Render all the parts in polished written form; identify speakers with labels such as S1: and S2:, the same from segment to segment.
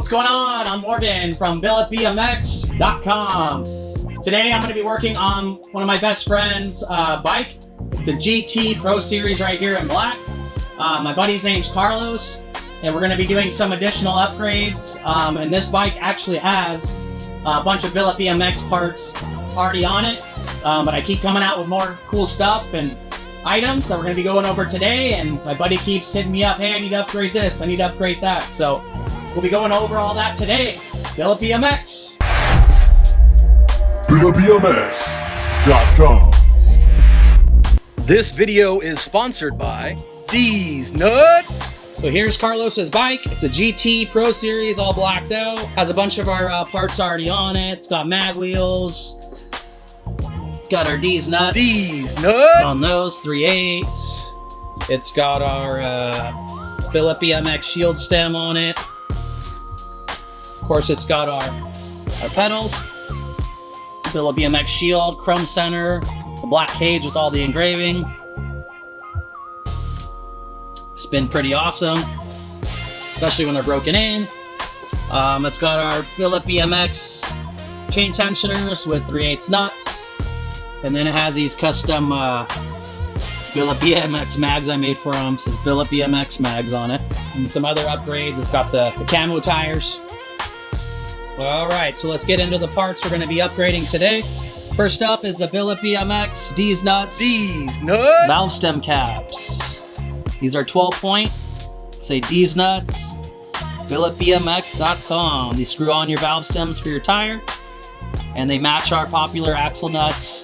S1: What's going on? I'm Morgan from billetbmx.com. Today I'm going to be working on one of my best friend's bike. It's a GT Pro Series right here in black. My buddy's name's Carlos, and we're going to be doing some additional upgrades. And this bike actually has a bunch of Billet BMX parts already on it, but I keep coming out with more cool stuff and items that we're going to be going over today. And my buddy keeps hitting me up, hey, I need to upgrade this, I need to upgrade that. So we'll be going over all that today. Billet BMX.
S2: billetbmx.com.
S3: This video is sponsored by Deez Nuts.
S1: So here's Carlos's bike. It's a GT Pro Series, all blacked out. Has a bunch of our parts already on it. It's got mag wheels. It's got our Deez Nuts.
S3: Deez Nuts.
S1: On those, 3/8. It's got our Billet BMX shield stem on it. Of course, it's got our pedals. Billet BMX shield, chrome center, the black cage with all the engraving. It's been pretty awesome, especially when they're broken in. It's got our Billet BMX chain tensioners with 3/8 nuts. And then it has these custom Billet BMX mags I made for them. It says Billet BMX mags on it. And some other upgrades. It's got the camo tires. All right, so let's get into the parts we're going to be upgrading today. First up is the Billet BMX Deez Nuts.
S3: Deez Nuts.
S1: Valve stem caps. These are 12-point. Say Deez Nuts. billetbmx.com. These screw on your valve stems for your tire, and they match our popular axle nuts.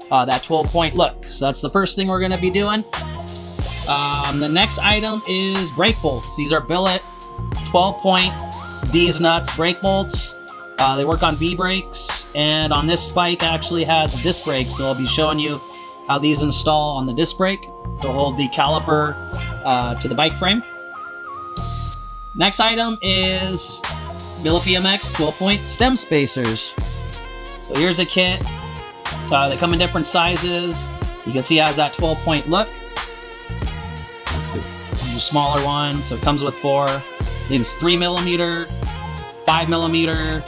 S1: That 12-point look. So that's the first thing we're going to be doing. The next item is brake bolts. These are Billet 12-point Deez Nuts brake bolts. They work on V brakes, and on this bike actually has disc brakes. So I'll be showing you how these install on the disc brake to hold the caliper to the bike frame. Next item is Billet BMX 12-point stem spacers. So here's a kit. They come in different sizes. You can see it has that 12-point look. The smaller one, so it comes with 4. It's 3mm, 5mm,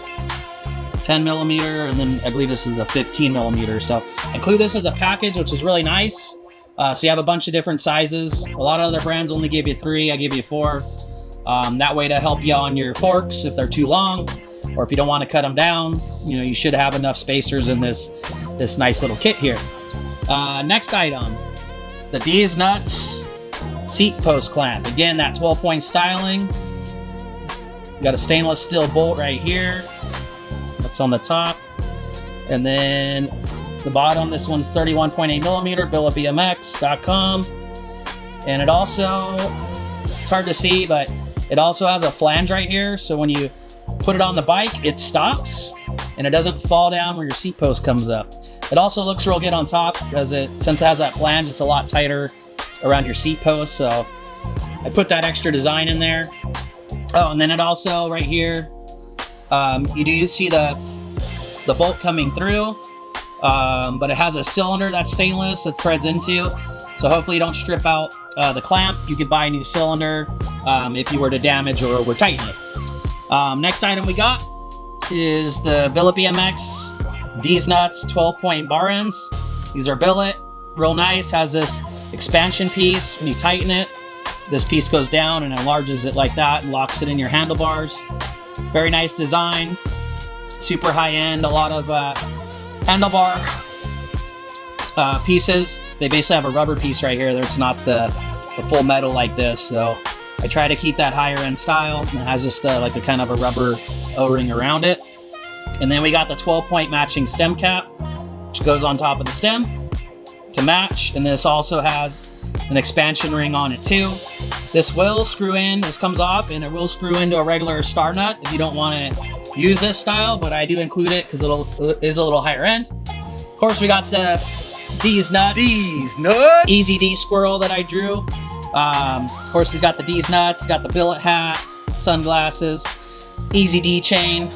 S1: 10mm, and then I believe this is a 15mm. So I include this as a package, which is really nice. So you have a bunch of different sizes. A lot of other brands only give you 3. I give you 4. That way to help you on your forks if they're too long, or if you don't want to cut them down. You know, you should have enough spacers in this nice little kit here. Next item, the Deez Nuts seat post clamp. Again, that 12-point styling. You got a stainless steel bolt right here. That's on the top. And then the bottom, this one's 31.8mm, billetbmx.com. And it also, it's hard to see, but it also has a flange right here. So when you put it on the bike, it stops and it doesn't fall down where your seat post comes up. It also looks real good on top because since it has that flange, it's a lot tighter around your seat post. So I put that extra design in there. Oh, and then it also right here, you do see the bolt coming through, but it has a cylinder that's stainless that threads into. So hopefully you don't strip out the clamp. You could buy a new cylinder if you were to damage or over tighten it. Next item we got is the Billet BMX Deez Nuts 12-point bar ends. These are billet, real nice. Has this expansion piece. When you tighten it, this piece goes down and enlarges it like that and locks it in your handlebars. Very nice design. Super high end. A lot of handlebar pieces. They basically have a rubber piece right here. It's not the full metal like this. So I try to keep that higher end style. It has just like a kind of a rubber O-ring around it. And then we got the 12-point matching stem cap, which goes on top of the stem to match. And this also has an expansion ring on it too. This will screw in, this comes off, and it will screw into a regular star nut if you don't want to use this style, but I do include it because it is a little higher end. Of course, we got the Deez Nuts.
S3: Deez Nuts.
S1: Easy D squirrel that I drew. Of course, he's got the Deez Nuts, he's got the billet hat, sunglasses, Easy D chain,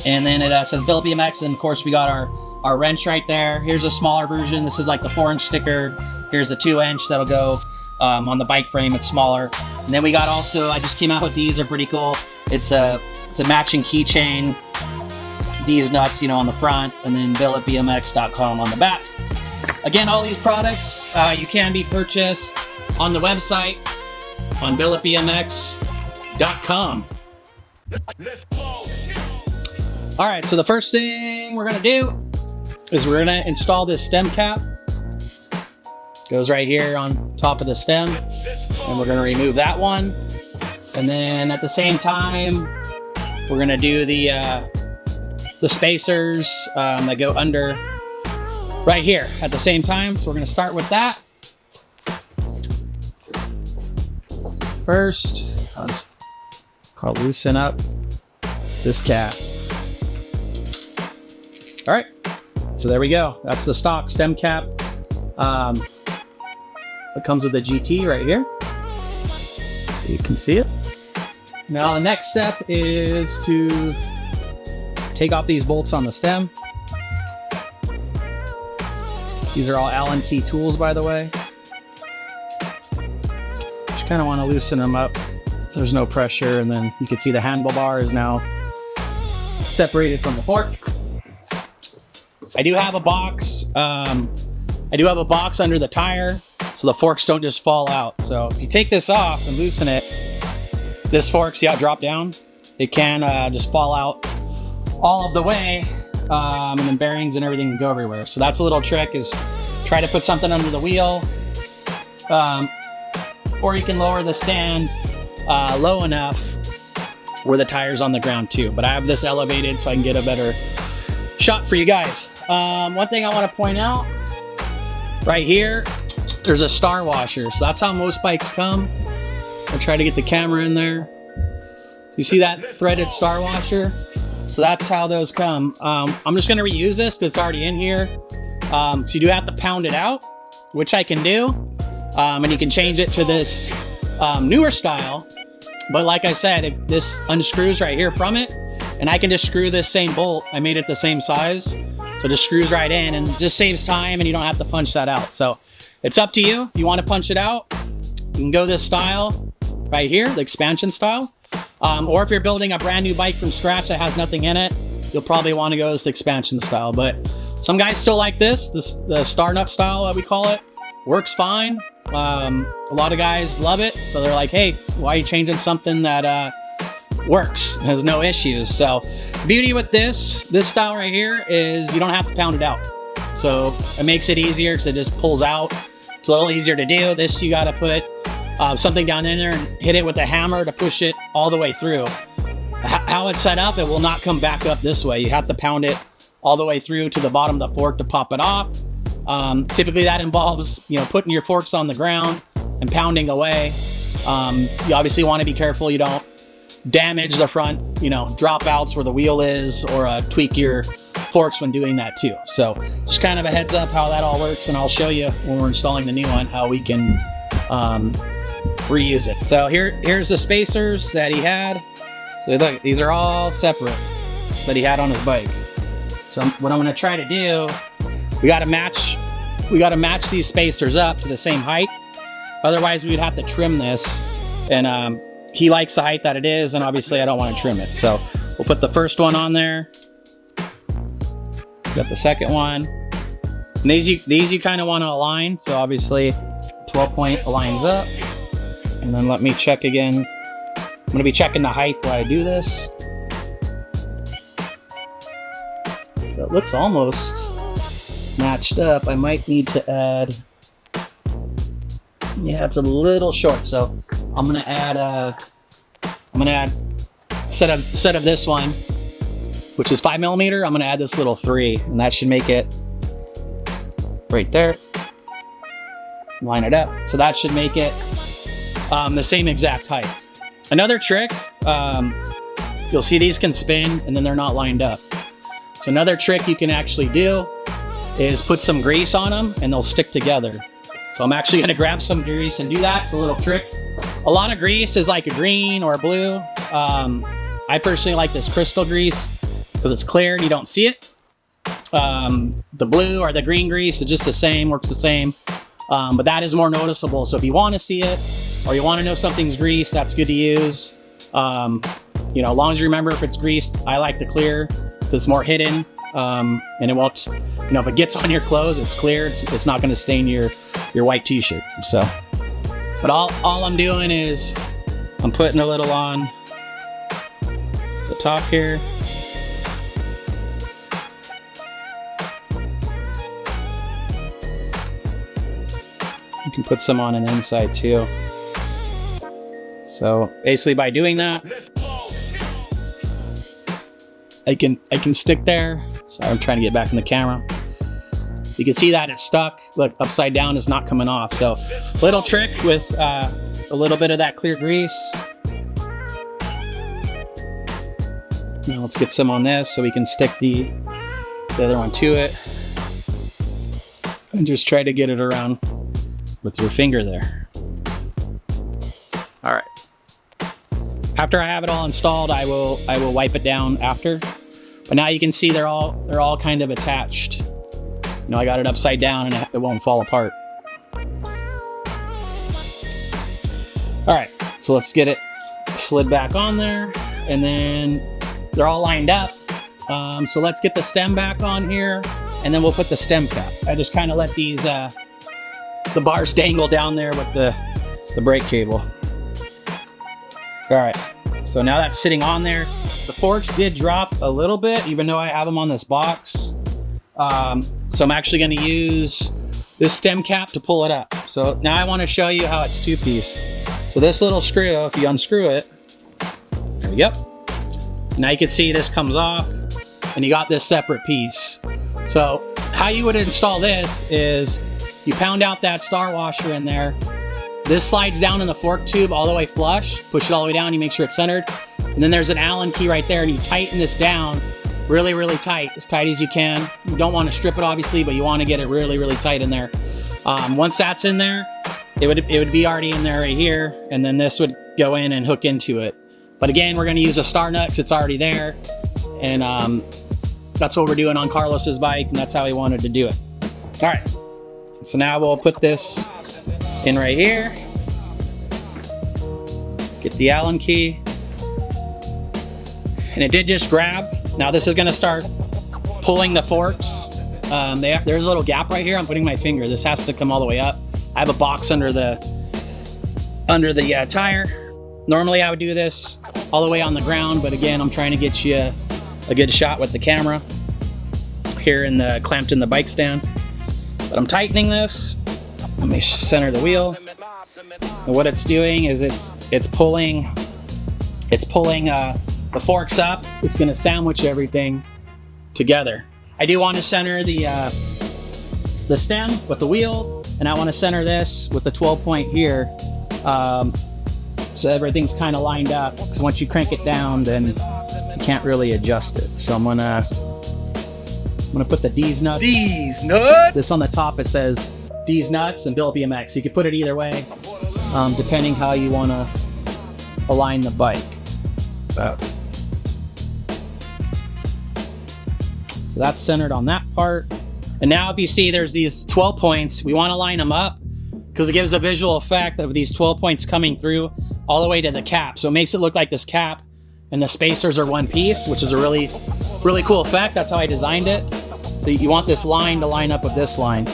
S1: and then it says Billet BMX, and of course we got our wrench right there. Here's a smaller version. This is like the 4-inch sticker. Here's a 2-inch that'll go on the bike frame. It's smaller. And then we got also, I just came out with these, are pretty cool. It's a It's a matching keychain. Deez Nuts, you know, on the front, and then billetbmx.com on the back. Again, all these products you can be purchased on the website on billetbmx.com. All right, so the first thing we're gonna do is we're gonna install this stem cap. Goes right here on top of the stem, and we're gonna remove that one. And then at the same time, we're gonna do the spacers that go under right here at the same time. So we're gonna start with that. First, I'll loosen up this cap. All right, so there we go. That's the stock stem cap. It comes with the GT right here. You can see it. Now the next step is to take off these bolts on the stem. These are all Allen key tools, by the way. Just kind of want to loosen them up so there's no pressure, and then you can see the handlebar is now separated from the fork. I do have a box. Under the tire, so the forks don't just fall out. So if you take this off and loosen it, this fork, see how it dropped down? It can just fall out all of the way, and then bearings and everything can go everywhere. So that's a little trick, is try to put something under the wheel, or you can lower the stand low enough where the tire's on the ground too. But I have this elevated so I can get a better shot for you guys. One thing I want to point out, right here, there's a star washer. So that's how most bikes come. I'll try to get the camera in there. So you see that threaded star washer? So that's how those come. I'm just gonna reuse this because it's already in here. So you do have to pound it out, which I can do. And you can change it to this newer style. But like I said, if this unscrews right here from it, and I can just screw this same bolt. I made it the same size. So it just screws right in and just saves time, and you don't have to punch that out. So it's up to you. If you want to punch it out, you can go this style right here, the expansion style. Or if you're building a brand new bike from scratch that has nothing in it, you'll probably want to go this expansion style. But some guys still like the star nut style that we call it. Works fine. A lot of guys love it. So they're like, hey, why are you changing something that works, has no issues? So the beauty with this style right here is you don't have to pound it out. So it makes it easier because it just pulls out. It's a little easier to do. This, you got to put something down in there and hit it with a hammer to push it all the way through. How it's set up, it will not come back up this way. You have to pound it all the way through to the bottom of the fork to pop it off. Typically that involves, you know, putting your forks on the ground and pounding away. You obviously want to be careful you don't damage the front, you know, dropouts where the wheel is, or tweak your forks when doing that too. So just kind of a heads up how that all works, and I'll show you when we're installing the new one how we can reuse it. So here's the spacers that he had. So look, these are all separate that he had on his bike. So what I'm going to try to do, we got to match these spacers up to the same height. Otherwise we would have to trim this, and he likes the height that it is, and obviously I don't want to trim it. So we'll put the first one on there. Got the second one. And these you kind of want to align. So obviously 12 point aligns up. And then let me check again. I'm going to be checking the height while I do this. So it looks almost matched up. I might need to add, yeah, it's a little short. So I'm going to add instead of this one, which is 5mm, I'm going to add this little 3, and that should make it right there. Line it up. So that should make it the same exact height. Another trick, you'll see these can spin and then they're not lined up. So another trick you can actually do is put some grease on them and they'll stick together. So I'm actually going to grab some grease and do that. It's a little trick. A lot of grease is like a green or a blue. I personally like this crystal grease because it's clear and you don't see it. The blue or the green grease is just the same, works the same. But that is more noticeable. So if you want to see it or you want to know something's grease, that's good to use. You know, as long as you remember if it's greased, I like the clear because it's more hidden, and it won't, you know, if it gets on your clothes, it's clear. It's not going to stain your white t-shirt. So, but all I'm doing is I'm putting a little on the top here. You can put some on an inside too. So basically by doing that, I can stick there. Sorry, I'm trying to get back in the camera. You can see that it's stuck. Look, upside down is not coming off. So little trick with a little bit of that clear grease. Now let's get some on this so we can stick the other one to it. And just try to get it around with your finger there. All right. After I have it all installed, I will wipe it down after. But now you can see they're all kind of attached. You know, I got it upside down and it won't fall apart. All right, so let's get it slid back on there, and then they're all lined up. So let's get the stem back on here, and then we'll put the stem cap. I just kind of let these the bars dangle down there with the brake cable. All right, so now that's sitting on there. The forks did drop a little bit, even though I have them on this box. So I'm actually going to use this stem cap to pull it up. So now I want to show you how it's two-piece. So this little screw, if you unscrew it, there we go. Now you can see this comes off, and you got this separate piece. So how you would install this is you pound out that star washer in there. This slides down in the fork tube all the way flush. Push it all the way down, you make sure it's centered. And then there's an Allen key right there, and you tighten this down really, really tight, as tight as you can. You don't want to strip it, obviously, but you want to get it really, really tight in there. Once that's in there, it would be already in there right here, and then this would go in and hook into it. But again, we're going to use a star nut because it's already there, and that's what we're doing on Carlos's bike, and that's how he wanted to do it. All right, so now we'll put this in right here. Get the Allen key, and it did just grab. Now this is going to start pulling the forks. There's a little gap right here. I'm putting my finger. This has to come all the way up. I have a box under the tire. Normally I would do this all the way on the ground, but again, I'm trying to get you a good shot with the camera here clamped in the bike stand. But I'm tightening this. Let me center the wheel. And what it's doing is it's pulling the forks up. It's going to sandwich everything together. I do want to center the stem with the wheel, and I want to center this with the 12 point here, so everything's kind of lined up, because once you crank it down, then you can't really adjust it. So I'm gonna put the Deez Nuts.
S3: Deez Nuts.
S1: This on the top, it says Deez Nuts and Billet BMX. You can put it either way, depending how you want to align the bike. So that's centered on that part. And now if you see there's these 12 points, we want to line them up because it gives a visual effect of these 12 points coming through all the way to the cap. So it makes it look like this cap and the spacers are one piece, which is a really, really cool effect. That's how I designed it. So you want this line to line up with this line.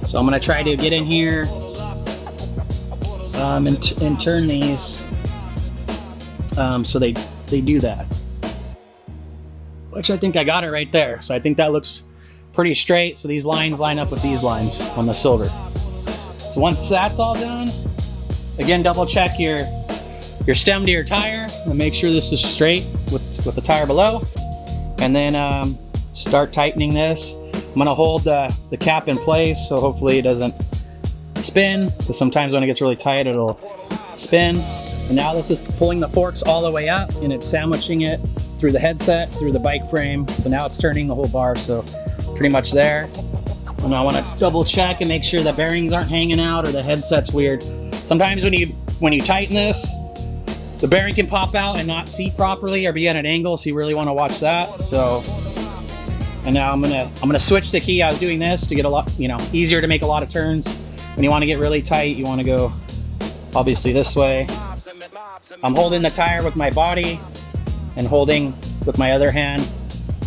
S1: So I'm going to try to get in here and turn these so they do that. Which I think I got it right there. So I think that looks pretty straight. So these lines line up with these lines on the silver. So once that's all done, again, double check your stem to your tire and make sure this is straight with the tire below. And then start tightening this. I'm gonna hold the cap in place so hopefully it doesn't spin, because sometimes when it gets really tight, it'll spin. And now this is pulling the forks all the way up, and it's sandwiching it through the headset, through the bike frame. So now it's turning the whole bar, so pretty much there. And I want to double check and make sure the bearings aren't hanging out or the headset's weird. Sometimes when you tighten this, the bearing can pop out and not seat properly or be at an angle, so you really want to watch that. So, and now I'm gonna switch the key. I was doing this to get a lot, easier to make a lot of turns. When you want to get really tight, you want to go obviously this way. I'm holding the tire with my body, and holding with my other hand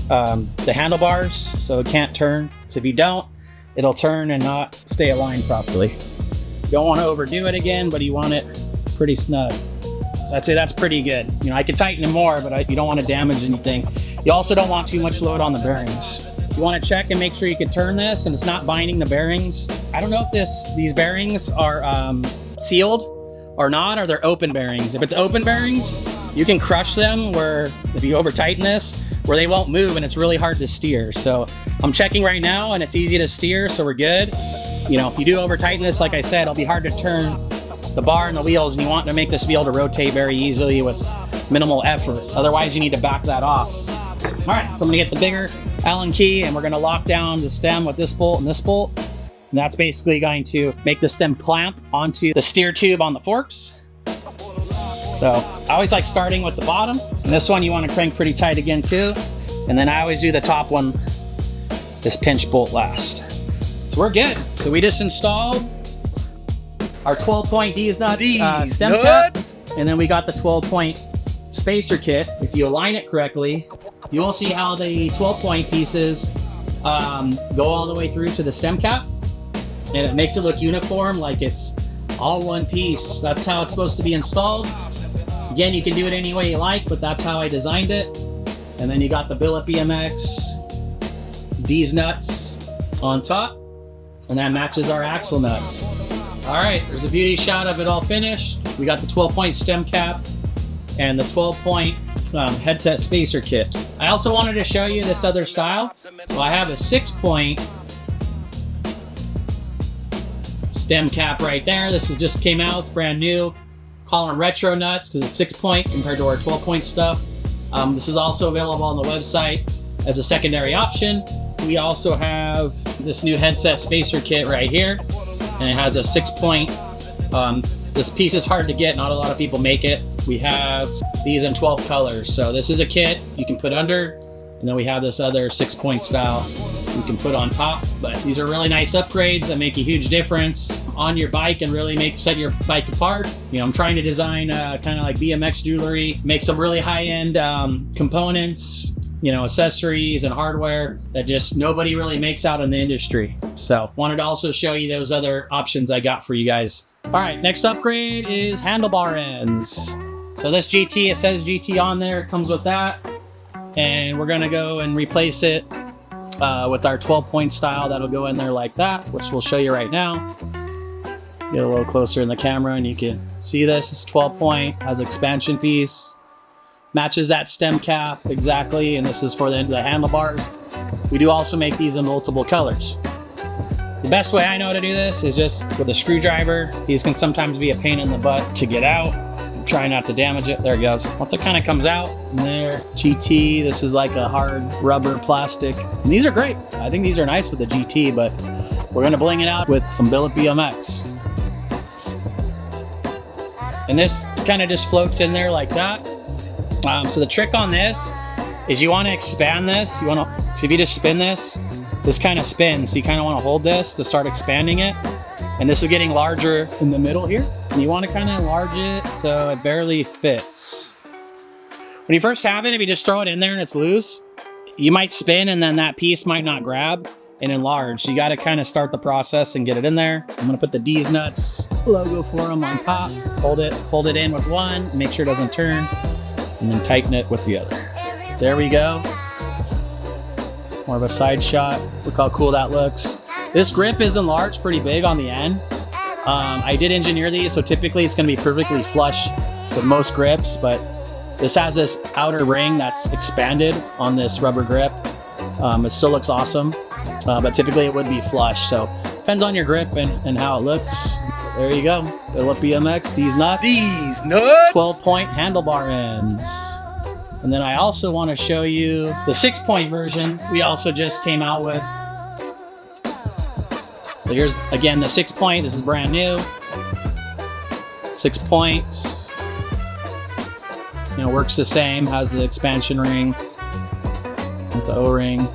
S1: the handlebars so it can't turn. So if you don't, it'll turn and not stay aligned properly. You don't want to overdo it again, but you want it pretty snug. So I'd say that's pretty good. You know, I could tighten it more, but you don't want to damage anything. You also don't want too much load on the bearings. You want to check and make sure you can turn this and it's not binding the bearings. I don't know if these bearings are sealed or not, or they're open bearings. If it's open bearings, you can crush them where if you over tighten this, where they won't move and it's really hard to steer. So I'm checking right now and it's easy to steer, so we're good. You know, if you do over tighten this, like I said, it'll be hard to turn the bar and the wheels, and you want to make this be able to rotate very easily with minimal effort. Otherwise, you need to back that off. All right, so I'm gonna get the bigger Allen key and we're gonna lock down the stem with this bolt and this bolt. And that's basically going to make the stem clamp onto the steer tube on the forks. So I always like starting with the bottom. And this one you want to crank pretty tight again too. And then I always do the top one, this pinch bolt last. So we're good. So we just installed our 12-point Deez Nuts stem cap. And then we got the 12-point spacer kit. If you align it correctly, you will see how the 12-point pieces go all the way through to the stem cap. And it makes it look uniform, like it's all one piece. That's how it's supposed to be installed. Again, you can do it any way you like, but that's how I designed it. And then you got the Billet BMX, Deez Nuts on top, and that matches our axle nuts. All right, there's a beauty shot of it all finished. We got the 12-point stem cap and the 12-point headset spacer kit. I also wanted to show you this other style. So I have a 6-point stem cap right there. This is just came out, it's brand new. Call them retro nuts because it's 6-point compared to our 12-point stuff. This is also available on the website as a secondary option. We also have this new headset spacer kit right here, and it has a 6-point. This piece is hard to get, not a lot of people make it. We have these in 12 colors. So this is a kit you can put under, and then we have this other 6-point style you can put on top. But these are really nice upgrades that make a huge difference on your bike and really set your bike apart. You know, I'm trying to design kind of like BMX jewelry, make some really high-end components, you know, accessories and hardware that just nobody really makes out in the industry. So wanted to also show you those other options I got for you guys. All right, next upgrade is handlebar ends. So this GT, it says GT on there, it comes with that. And we're gonna go and replace it with our 12-point style that'll go in there like that, which we'll show you right now. Get a little closer in the camera and you can see this. It's 12-point, has expansion piece, matches that stem cap exactly, and this is for the handlebars. We do also make these in multiple colors. So the best way I know to do this is just with a screwdriver. These can sometimes be a pain in the butt to get out. Try not to damage it. There it goes. Once it kind of comes out, and there, GT, this is like a hard rubber plastic. And these are great. I think these are nice with the GT, but we're gonna bling it out with some Billet BMX. And this kind of just floats in there like that. So the trick on this is you want to expand this. So if you just spin this kind of spins. So you kind of want to hold this to start expanding it. And this is getting larger in the middle here. And you want to kind of enlarge it so it barely fits. When you first have it, if you just throw it in there and it's loose, you might spin and then that piece might not grab and enlarge. So you got to kind of start the process and get it in there. I'm gonna put the Deez Nuts logo for them on top. Hold it in with one, make sure it doesn't turn, and then tighten it with the other. There we go. More of a side shot. Look how cool that looks. This grip is enlarged pretty big on the end. I did engineer these, so typically it's gonna be perfectly flush with most grips, but this has this outer ring that's expanded on this rubber grip. It still looks awesome, but typically it would be flush. So depends on your grip and how it looks. There you go. Billet BMX, Deez Nuts.
S3: Deez Nuts.
S1: 12-point handlebar ends. And then I also want to show you the 6-point version we also just came out with. So here's, again, the 6-point. This is brand new. 6 points. You know, works the same. Has the expansion ring with the O-ring.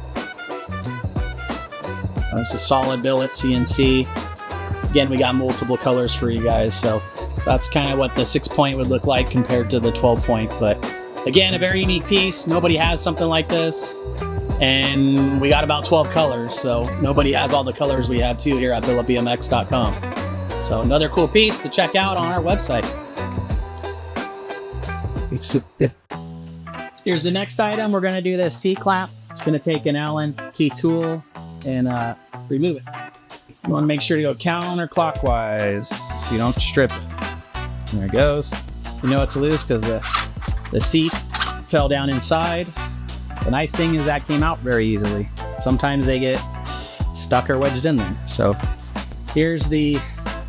S1: It's a solid billet CNC. Again, we got multiple colors for you guys. So that's kind of what the 6-point would look like compared to the 12-point. But Again, a very unique piece. Nobody has something like this. And we got about 12 colors, so nobody has all the colors we have too here at billetbmx.com. So another cool piece to check out on our website. Here's the next item. We're gonna do this seat clamp. It's gonna take an Allen key tool and remove it. You wanna make sure to go counterclockwise so you don't strip it. There it goes. You know it's loose because the seat fell down inside. The nice thing is that came out very easily. Sometimes they get stuck or wedged in there. So here's the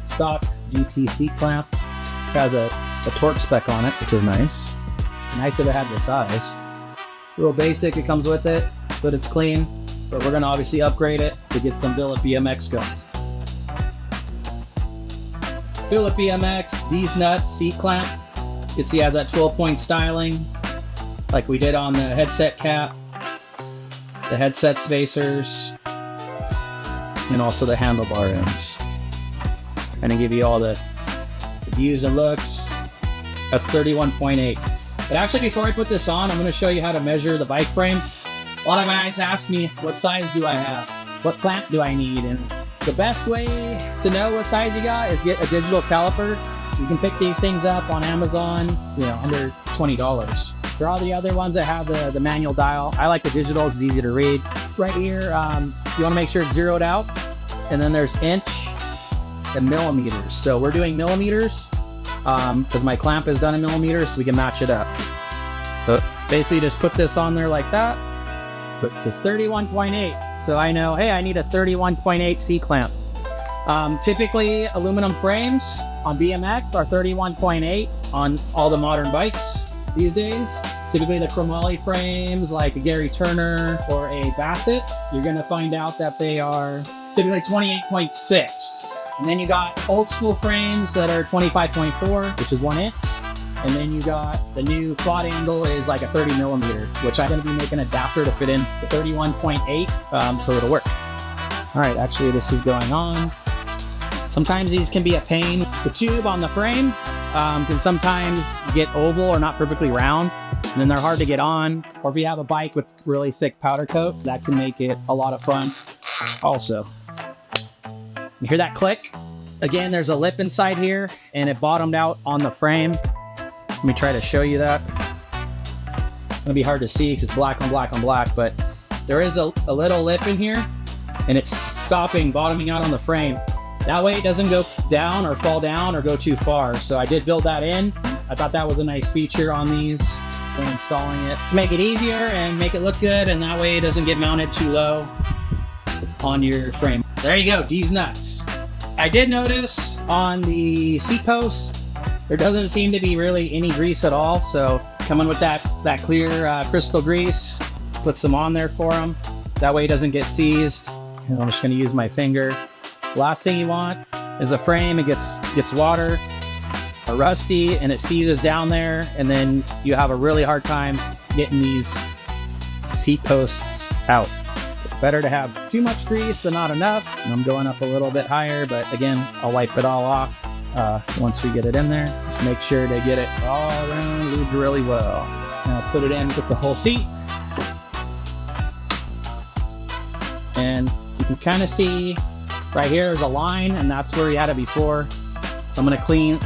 S1: stock GT seat clamp. This has a torque spec on it, which is nice. Nice if it had the size. Real basic, it comes with it, but it's clean. But we're gonna obviously upgrade it to get some Billet BMX guns. Billet BMX, Deez Nuts seat clamp. You can see it has that 12-point styling, like we did on the headset cap, the headset spacers, and also the handlebar ends. Gonna give you all the views and looks. That's 31.8. But actually, before I put this on, I'm gonna show you how to measure the bike frame. A lot of guys ask me, what size do I have? What clamp do I need? And the best way to know what size you got is get a digital caliper. You can pick these things up on Amazon, under $20. For all the other ones that have the manual dial, I like the digital, it's easy to read. Right here, you wanna make sure it's zeroed out. And then there's inch and millimeters. So we're doing millimeters because my clamp is done in millimeters, so we can match it up. So basically just put this on there like that. But it says 31.8. So I know, hey, I need a 31.8 C-clamp. Typically, aluminum frames on BMX are 31.8 on all the modern bikes these days. Typically the chromoly frames like a Gary Turner or a Bassett, you're gonna find out that they are typically 28.6. And then you got old school frames that are 25.4, which is 1 inch. And then you got the new quad angle is like a 30 millimeter, which I'm gonna be making an adapter to fit in the 31.8, so it'll work. All right, actually this is going on. Sometimes these can be a pain. The tube on the frame can sometimes get oval or not perfectly round, and then they're hard to get on. Or if you have a bike with really thick powder coat, that can make it a lot of fun also. You hear that click? Again, there's a lip inside here and it bottomed out on the frame. Let me try to show you that. It's gonna be hard to see because it's black on black on black, but there is a little lip in here and it's bottoming out on the frame. That way it doesn't go down or fall down or go too far. So I did build that in. I thought that was a nice feature on these when installing it to make it easier and make it look good, and that way it doesn't get mounted too low on your frame. So there you go, Deez Nuts. I did notice on the seat post, there doesn't seem to be really any grease at all. So coming with that clear crystal grease, put some on there for them. That way it doesn't get seized. And I'm just gonna use my finger. Last thing you want is a frame, it gets water or rusty and it seizes down there, and then you have a really hard time getting these seat posts out. It's better to have too much grease than not enough. And I'm going up a little bit higher, but again, I'll wipe it all off once we get it in there. Just make sure to get it all around, lubed really well. And I'll put it in with the whole seat. And you can kind of see right here, there's a line, and that's where you had it before. So I'm gonna clean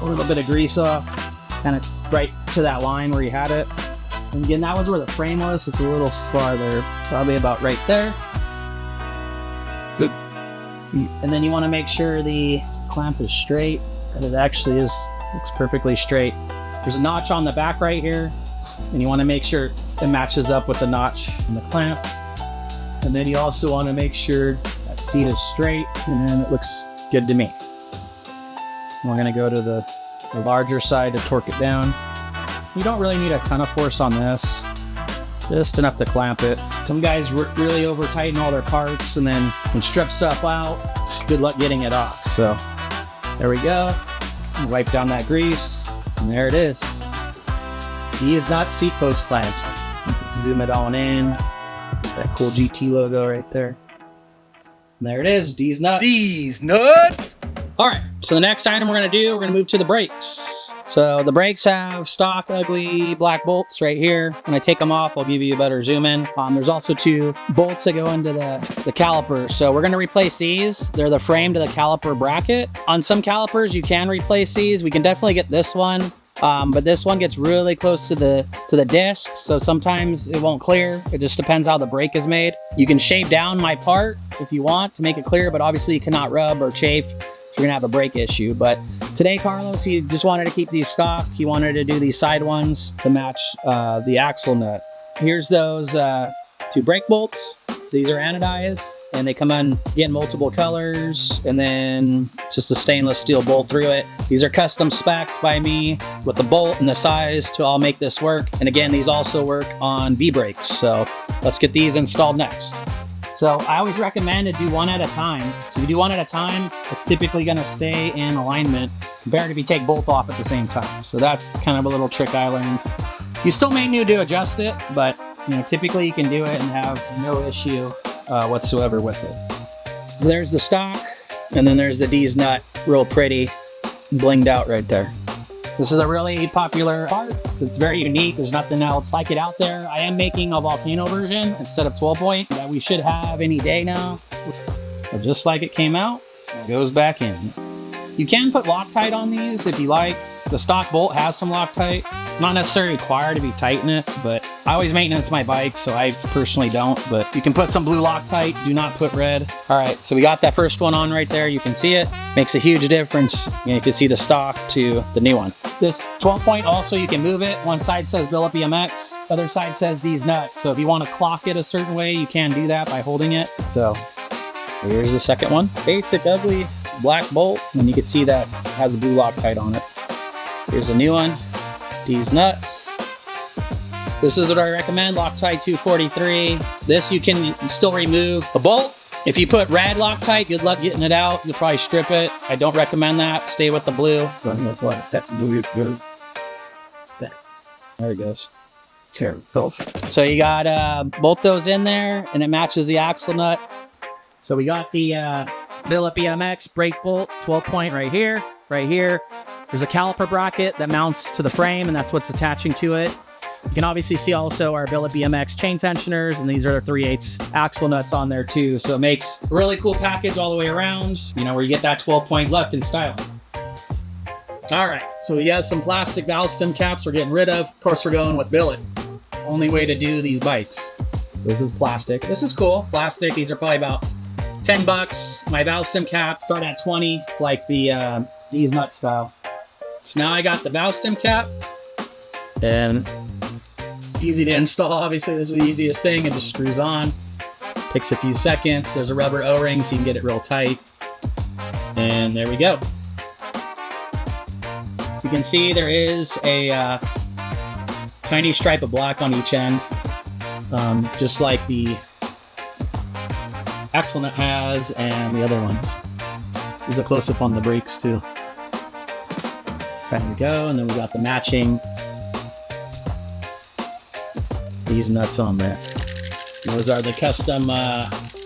S1: a little bit of grease off, kind of right to that line where you had it. And again, that was where the frame was, so it's a little farther, probably about right there. Good. And then you wanna make sure the clamp is straight, and it actually looks perfectly straight. There's a notch on the back right here, and you wanna make sure it matches up with the notch in the clamp. And then you also wanna make sure seat is straight, and then it looks good to me. We're gonna go to the larger side to torque it down. You don't really need a ton of force on this, just enough to clamp it. Some guys really over tighten all their parts and then can strip stuff out. It's good luck getting it off. So there we go. Wipe down that grease, and there it is. Deez Nuts seat post clamp. Zoom it on in. That cool GT logo right there. And there it is, Deez Nuts.
S3: Deez Nuts!
S1: All right, so the next item we're gonna move to the brakes. So the brakes have stock ugly black bolts right here. When I take them off, I'll give you a better zoom in. There's also 2 bolts that go into the caliper. So we're gonna replace these. They're the frame to the caliper bracket. On some calipers, you can replace these. We can definitely get this one. But this one gets really close to the disc, so sometimes it won't clear. It just depends how the brake is made. You can shave down my part if you want to make it clear, but obviously you cannot rub or chafe. You're gonna have a brake issue. But today, Carlos, he just wanted to keep these stock. He wanted to do these side ones to match the axle nut. Here's those 2 brake bolts. These are anodized, and they come in multiple colors, and then just a stainless steel bolt through it. These are custom spec'd by me with the bolt and the size to all make this work. And again, these also work on V-brakes. So let's get these installed next. So I always recommend to do one at a time. So if you do one at a time, it's typically gonna stay in alignment compared to if you take both off at the same time. So that's kind of a little trick I learned. You still may need to adjust it, but typically you can do it and have no issue whatsoever with it. So there's the stock, and then there's the Deez nut, real pretty, blinged out right there. This is a really popular part. It's very unique. There's nothing else like it out there. I am making a volcano version instead of 12 point that we should have any day now. But just like it came out, it goes back in. You can put Loctite on these if you like. The stock bolt has some Loctite. It's not necessarily required to be tight in it, but I always maintenance my bike, so I personally don't. But you can put some blue Loctite, do not put red. All right, so we got that first one on right there. You can see it. Makes a huge difference. You can see the stock to the new one. This 12 point also, you can move it. One side says Billet BMX, other side says Deez Nuts. So if you want to clock it a certain way, you can do that by holding it. So here's the second one. Basic ugly black bolt, and you can see that it has a blue Loctite on it. Here's a new one, Deez Nuts. This is what I recommend, Loctite 243. This you can still remove a bolt. If you put red Loctite, good luck getting it out. You'll probably strip it. I don't recommend that. Stay with the blue. There it goes. Terrible. So you got both those in there, and it matches the axle nut. So we got the Billet BMX brake bolt, 12 point right here, right here. There's a caliper bracket that mounts to the frame, and that's what's attaching to it. You can obviously see also our Billet BMX chain tensioners, and these are 3/8 axle nuts on there too. So it makes a really cool package all the way around, where you get that 12 point look and style. All right, so we have some plastic valve stem caps we're getting rid of. Of course, we're going with billet. Only way to do these bikes. This is plastic. This is cool, plastic. These are probably about 10 bucks. My valve stem caps start at 20, like the Deez Nut style. So now I got the valve stem cap, and easy to install. Obviously, this is the easiest thing. It just screws on. Takes a few seconds. There's a rubber O-ring so you can get it real tight. And there we go. So you can see there is a tiny stripe of black on each end, just like the axle nut has and the other ones. There's a close-up on the brakes too. There we go, and then we got the matching Deez Nuts on there. Those are the custom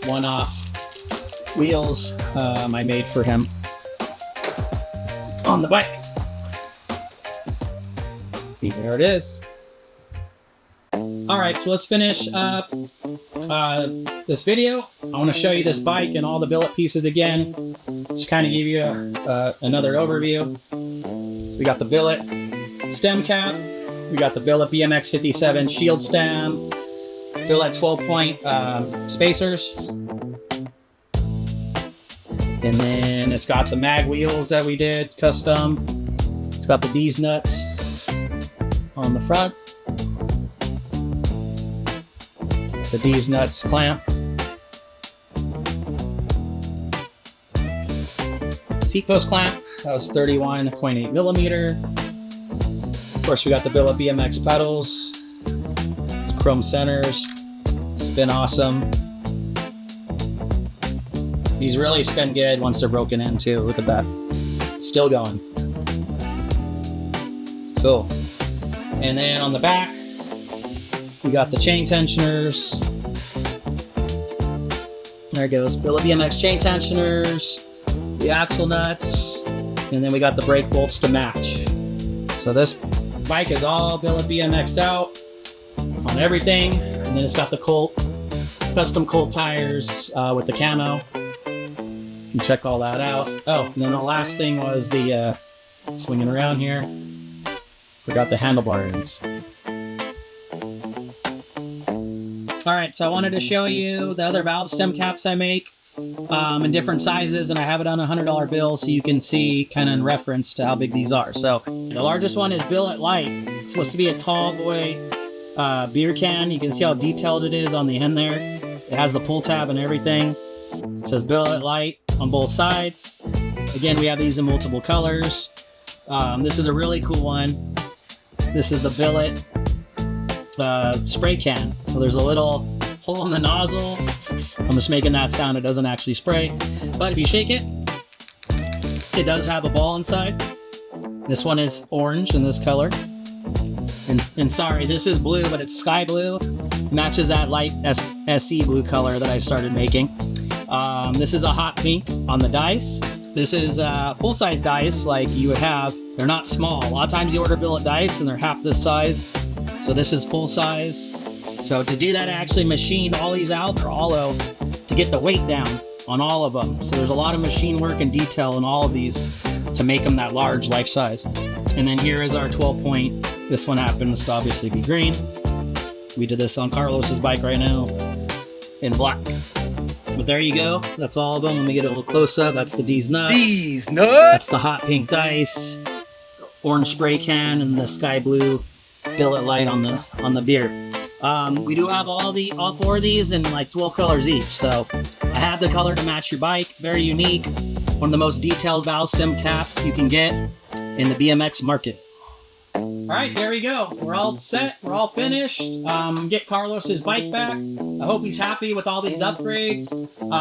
S1: one-off wheels I made for him on the bike. There it is. All right, so let's finish up this video. I want to show you this bike and all the billet pieces again. Just kind of give you another overview. So we got the billet stem cap. We got the Billet BMX 57 shield stem. Billet 12 point spacers. And then it's got the mag wheels that we did custom. It's got the Deez Nuts on the front. The Deez Nuts clamp. Seat post clamp, that was 31.8 millimeter. Of course, we got the Billet BMX pedals. It's chrome centers. Spin awesome. These really spin good once they're broken in too. Look at that. Still going. Cool. And then on the back, we got the chain tensioners. There it goes. Billet BMX chain tensioners, the axle nuts, and then we got the brake bolts to match. So So this bike is all Billet BMX'd out on everything, and then it's got the custom Colt tires with the camo. You can check all that out. Oh, and then the last thing was the swinging around here. Forgot the handlebar ends. All right, so I wanted to show you the other valve stem caps I make in different sizes, and I have it on a $100 bill so you can see kind of in reference to how big these are. So the largest one is Billet Light. It's supposed to be a tall boy beer can. You can see how detailed it is on the end there. It has the pull tab and everything. It says Billet Light on both sides. Again, we have these in multiple colors. This is a really cool one. This is the Billet spray can. So there's a little hole in the nozzle. I'm just making that sound. It doesn't actually spray, but if you shake it, it does have a ball inside. This one is orange in this color. And sorry, this is blue, but it's sky blue. Matches that light SE blue color that I started making. This is a hot pink on the dice. This is full-size dice like you would have. They're not small. A lot of times you order billet dice and they're half this size. So this is full size. So to do that, I actually machined all these out. They're hollow to get the weight down on all of them. So there's a lot of machine work and detail in all of these to make them that large life size. And then here is our 12 point. This one happens to obviously be green. We did this on Carlos's bike right now in black. But there you go. That's all of them. Let me get a little close up. That's the Deez Nuts.
S3: Deez Nuts.
S1: That's the hot pink dice, orange spray can, and the sky blue Billet Light on the beer. We do have all four of these in like 12 colors each. So I have the color to match your bike. Very unique. One of the most detailed valve stem caps you can get in the BMX market. All right, there we go. We're all set. We're all finished. Get Carlos's bike back. I hope he's happy with all these upgrades.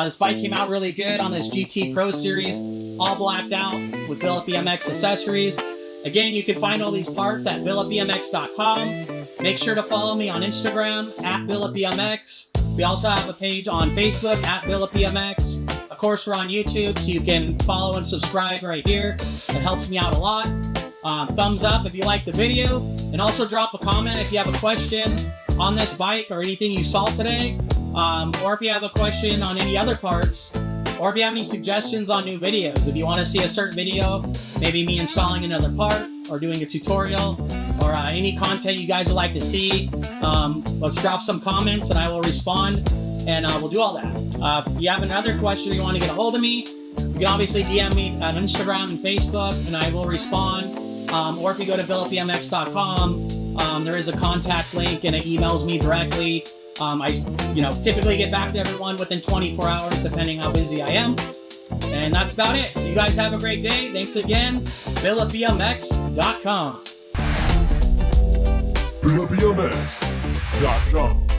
S1: This bike came out really good on this GT Pro Series, all blacked out with Billet BMX accessories. Again, you can find all these parts at billetbmx.com. Make sure to follow me on Instagram at Billet BMX. We also have a page on Facebook at Billet BMX. Of course, we're on YouTube, so you can follow and subscribe right here. It helps me out a lot. Thumbs up if you like the video, and also drop a comment if you have a question on this bike or anything you saw today, or if you have a question on any other parts, or if you have any suggestions on new videos. If you want to see a certain video, maybe me installing another part or doing a tutorial, or any content you guys would like to see, let's drop some comments and I will respond, and we'll do all that. If you have another question or you want to get a hold of me, you can obviously DM me at Instagram and Facebook, and I will respond. Or if you go to billetbmx.com, there is a contact link and it emails me directly. I typically get back to everyone within 24 hours, depending how busy I am. And that's about it. So you guys have a great day. Thanks again. billetbmx.com.
S2: billetbmx.com